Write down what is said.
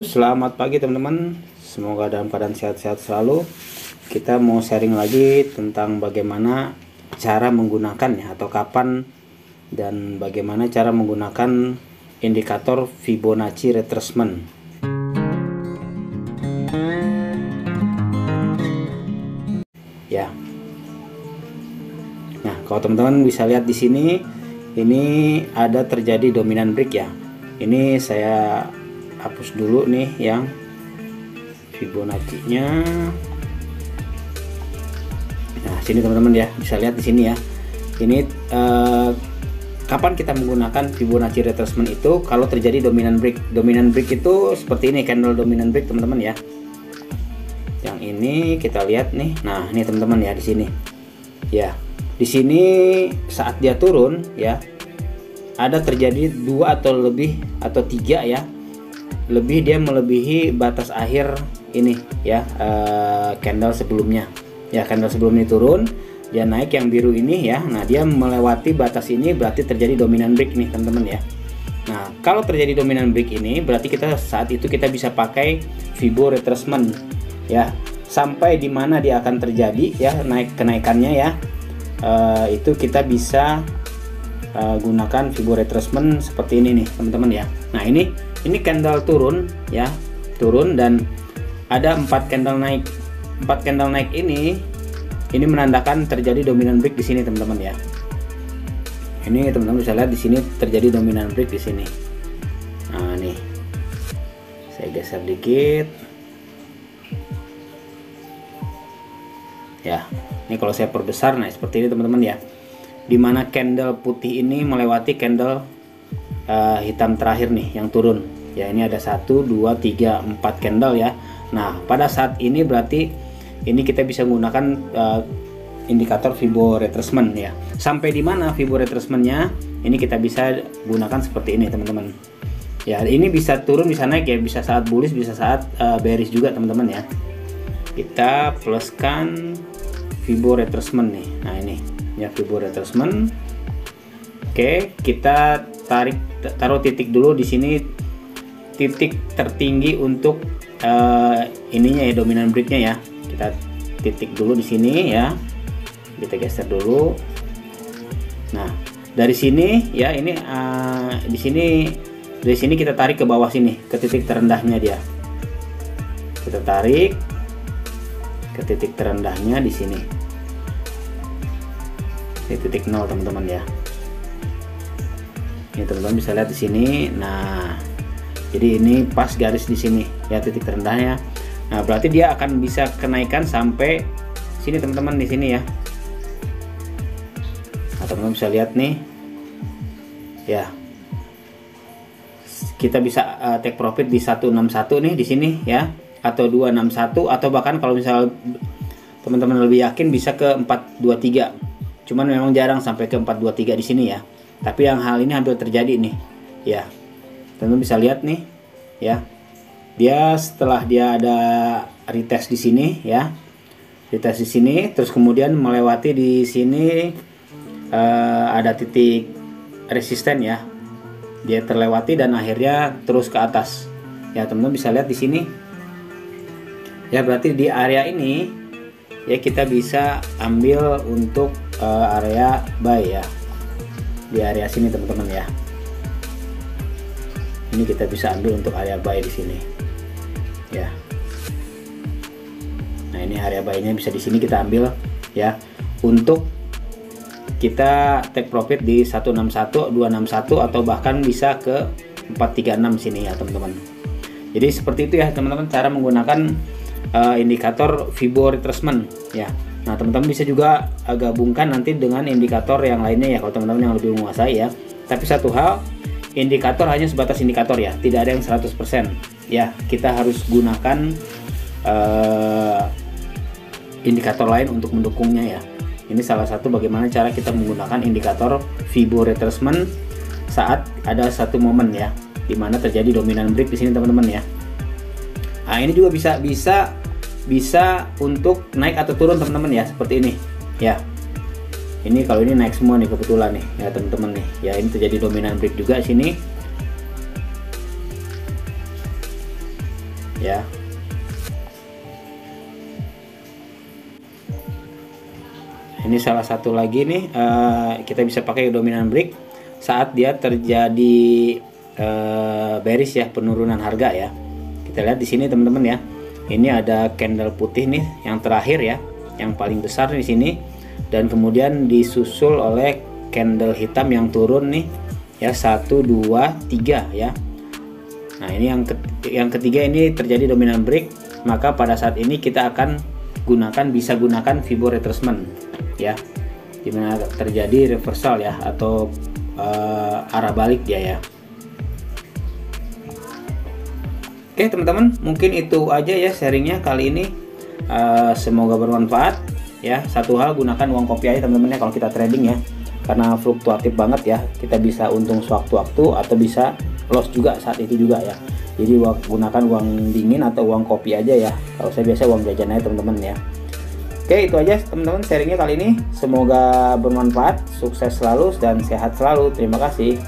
Selamat pagi teman-teman, semoga dalam keadaan sehat-sehat selalu. Kita mau sharing lagi tentang bagaimana cara menggunakannya atau kapan dan bagaimana cara menggunakan indikator Fibonacci retracement. Ya. Nah, kalau teman-teman bisa lihat di sini, ini ada terjadi dominan break ya. Ini saya hapus dulu nih yang Fibonacci-nya. Nah, sini teman-teman ya, bisa lihat di sini ya. Ini kapan kita menggunakan Fibonacci retracement itu kalau terjadi dominan break. Dominan break itu seperti ini, candle dominan break teman-teman ya. Yang ini kita lihat nih. Nah, ini teman-teman ya di sini. Ya, di sini saat dia turun ya, ada terjadi 2 atau lebih atau 3 ya. Lebih, dia melebihi batas akhir ini ya, candle sebelumnya ya. Candle sebelumnya turun, dia naik yang biru ini ya. Nah, dia melewati batas ini, berarti terjadi dominan break nih teman-teman ya. Nah, kalau terjadi dominan break ini berarti kita saat itu kita bisa pakai Fibo retracement ya, sampai di mana dia akan terjadi ya, naik kenaikannya ya. Itu kita bisa gunakan Fibo retracement seperti ini nih teman-teman ya. Nah, ini candle turun ya, turun dan ada 4 candle naik. 4 candle naik ini menandakan terjadi dominan break di sini teman-teman ya. Ini teman-teman bisa lihat di sini terjadi dominan break di sini. Nah, nih saya geser dikit ya. Ini kalau saya perbesar, nah seperti ini teman-teman ya, dimana candle putih ini melewati candle hitam terakhir nih yang turun ya. Ini ada 1, 2, 3, 4 candle ya. Nah, pada saat ini berarti ini kita bisa menggunakan indikator Fibo retracement ya. Sampai di mana Fibo retracementnya, ini kita bisa gunakan seperti ini teman-teman ya. Ini bisa turun bisa naik ya, bisa saat bullish bisa saat bearish juga teman-teman ya. Kita pluskan Fibo retracement nih. Nah, ini ya Fibo retracement. Oke, kita taruh titik dulu di sini, titik tertinggi untuk ininya ya, dominan breaknya ya. Kita titik dulu di sini ya, kita geser dulu. Nah, dari sini ya, ini di sini, dari sini kita tarik ke bawah sini ke titik terendahnya dia. Kita tarik ke titik terendahnya di sini, di titik 0 teman-teman ya. Ini teman-teman bisa lihat di sini. Nah, jadi ini pas garis di sini ya, titik terendahnya. Nah, berarti dia akan bisa kenaikan sampai sini teman-teman, di sini ya. Nah, teman-teman bisa lihat nih ya, kita bisa take profit di 161 nih di sini ya, atau 261, atau bahkan kalau misal teman-teman lebih yakin bisa ke 423. Cuman memang jarang sampai ke 423 di sini ya. Tapi yang hal ini hampir terjadi nih ya. Teman-teman bisa lihat nih ya. Dia setelah dia ada retest di sini ya. Retest di sini, terus kemudian melewati di sini ada titik resisten ya. Dia terlewati dan akhirnya terus ke atas. Ya, teman-teman bisa lihat di sini. Ya, berarti di area ini ya kita bisa ambil untuk area buy ya. Di area sini teman-teman ya. Ini kita bisa ambil untuk area buy di sini. Ya. Nah, ini area buy-nya bisa di sini kita ambil ya. Untuk kita take profit di 161, 261, atau bahkan bisa ke 436 sini ya, teman-teman. Jadi seperti itu ya, teman-teman, cara menggunakan indikator Fibo retracement ya. Nah, teman-teman bisa juga gabungkan nanti dengan indikator yang lainnya ya, kalau teman-teman yang lebih menguasai ya. Tapi satu hal, indikator hanya sebatas indikator ya, tidak ada yang 100% ya. Kita harus gunakan indikator lain untuk mendukungnya ya. Ini salah satu bagaimana cara kita menggunakan indikator Fibo retracement saat ada satu momen ya, dimana terjadi dominan break di sini teman-teman ya. Nah, ini juga bisa untuk naik atau turun teman-teman ya, seperti ini ya. Ini kalau ini naik semua nih kebetulan nih ya teman-teman nih ya. Ini terjadi dominan break juga sini. ya. Ini salah satu lagi nih, kita bisa pakai dominant break saat dia terjadi bearish ya, penurunan harga ya. Kita lihat di sini teman-teman ya. Ini ada candle putih nih yang terakhir ya, yang paling besar di sini, dan kemudian disusul oleh candle hitam yang turun nih ya, 1 2 3 ya. Nah, ini yang ketiga ini terjadi dominant break, maka pada saat ini kita akan bisa gunakan Fibo retracement ya, dimana terjadi reversal ya, atau arah balik dia ya. Oke teman-teman, mungkin itu aja ya sharingnya kali ini. Semoga bermanfaat ya. Satu hal, gunakan uang kopi aja teman-teman ya kalau kita trading ya, karena fluktuatif banget ya. Kita bisa untung sewaktu-waktu atau bisa loss juga saat itu juga ya. Jadi gunakan uang dingin atau uang kopi aja ya. Kalau saya biasa uang jajan aja teman-teman ya. Oke, itu aja teman-teman sharingnya kali ini. Semoga bermanfaat, sukses selalu dan sehat selalu. Terima kasih.